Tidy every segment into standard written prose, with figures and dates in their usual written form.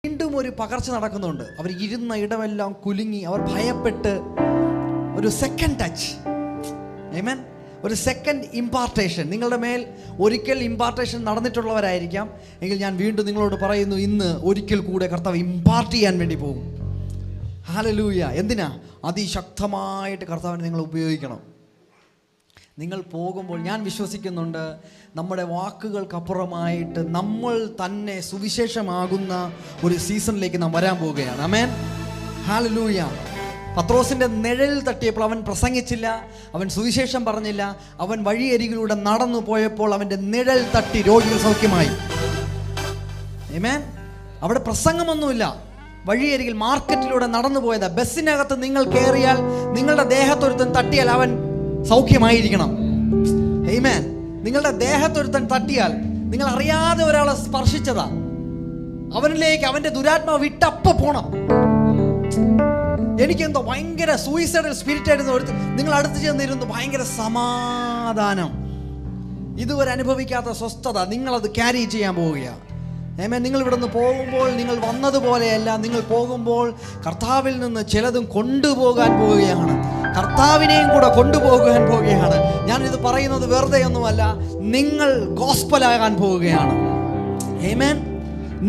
വീണ്ടും ഒരു പകർച്ച നടക്കുന്നുണ്ട്. അവർ ഇരുന്ന ഇടമെല്ലാം കുലുങ്ങി, അവർ ഭയപ്പെട്ട് ഒരു സെക്കൻഡ് ടച്ച്, ആമേൻ, ഒരു സെക്കൻഡ് ഇമ്പാർട്ടേഷൻ. നിങ്ങളുടെ മേൽ ഒരിക്കൽ ഇമ്പാർട്ടേഷൻ നടന്നിട്ടുള്ളവരായിരിക്കാം എങ്കിൽ ഞാൻ വീണ്ടും നിങ്ങളോട് പറയുന്നു, ഇന്ന് ഒരിക്കൽ കൂടെ കർത്താവ് ഇമ്പാർട്ട് ചെയ്യാൻ വേണ്ടി പോകും. ഹല്ലേലൂയ. എന്തിനാ? അതിശക്തമായിട്ട് കർത്താവിനെ നിങ്ങൾ ഉപയോഗിക്കണം. നിങ്ങൾ പോകുമ്പോൾ ഞാൻ വിശ്വസിക്കുന്നുണ്ട്, നമ്മുടെ വാക്കുകൾക്കപ്പുറമായിട്ട് നമ്മൾ തന്നെ സുവിശേഷമാകുന്ന ഒരു സീസണിലേക്ക് നാം വരാൻ പോവുകയാണ്. ആമേൻ, ഹല്ലേലൂയ. പത്രോസിൻ്റെ നിഴൽ തട്ടിയപ്പോൾ അവൻ പ്രസംഗിച്ചില്ല, അവൻ സുവിശേഷം പറഞ്ഞില്ല. അവൻ വഴിയരികിലൂടെ നടന്നു പോയപ്പോൾ അവൻ്റെ നിഴൽ തട്ടി രോഗികൾ സൗഖ്യമായി. ആമേൻ. അവിടെ പ്രസംഗമൊന്നുമില്ല, വഴിയരികിൽ മാർക്കറ്റിലൂടെ നടന്നു പോയതാ. ബസ്സിനകത്ത് നിങ്ങൾ കയറിയാൽ നിങ്ങളുടെ ദേഹത്തൊരുത്തൻ തട്ടിയാൽ അവൻ സൗഖ്യമായിരിക്കണം. ആമേൻ. നിങ്ങളുടെ ദേഹത്തൊരുത്തൻ തട്ടിയാൽ, നിങ്ങൾ അറിയാതെ ഒരാളെ സ്പർശിച്ചതാ, അവനിലേക്ക് അവന്റെ ദുരാത്മാവ് വിട്ടപ്പ പോണം. എനിക്കെന്തോ ഭയങ്കര സൂയിസൈഡൽ സ്പിരിറ്റ് ആയിരുന്നു. നിങ്ങൾ അടുത്ത് ചെന്നിരുന്നു, ഭയങ്കര സമാധാനം, ഇതുവരെ അനുഭവിക്കാത്ത സ്വസ്ഥത, നിങ്ങളത് ക്യാരി ചെയ്യാൻ പോവുകയാണ്. ആമേൻ. നിങ്ങൾ ഇവിടെ നിന്ന് പോകുമ്പോൾ നിങ്ങൾ വന്നതുപോലെയല്ല, നിങ്ങൾ പോകുമ്പോൾ കർത്താവിൽ നിന്ന് ചിലതും കൊണ്ടുപോകാൻ പോവുകയാണ്. കർത്താവിനെയും കൂടെ കൊണ്ടുപോകാൻ പോവുകയാണ്. ഞാനിത് പറയുന്നത് വെറുതെ ഒന്നുമല്ല, നിങ്ങൾ ഗോസ്പലാകാൻ പോവുകയാണ്. ആമേൻ.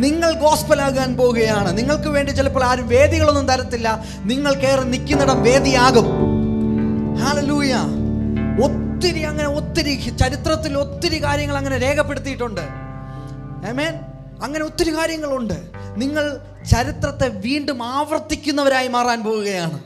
നിങ്ങൾ ഗോസ്പലാകാൻ പോവുകയാണ്. നിങ്ങൾക്ക് വേണ്ടി ചിലപ്പോൾ ആരും വേദികളൊന്നും തരത്തില്ല, നിങ്ങൾ കയറി നിൽക്കുന്നിടം വേദിയാകും. ഹല്ലേലൂയ. ഒത്തിരി ചരിത്രത്തിൽ ഒത്തിരി കാര്യങ്ങൾ അങ്ങനെ രേഖപ്പെടുത്തിയിട്ടുണ്ട്. ആമേൻ. അങ്ങനെ ഒത്തിരി കാര്യങ്ങളുണ്ട്. നിങ്ങൾ ചരിത്രത്തെ വീണ്ടും ആവർത്തിക്കുന്നവരായി മാറാൻ പോവുകയാണ്.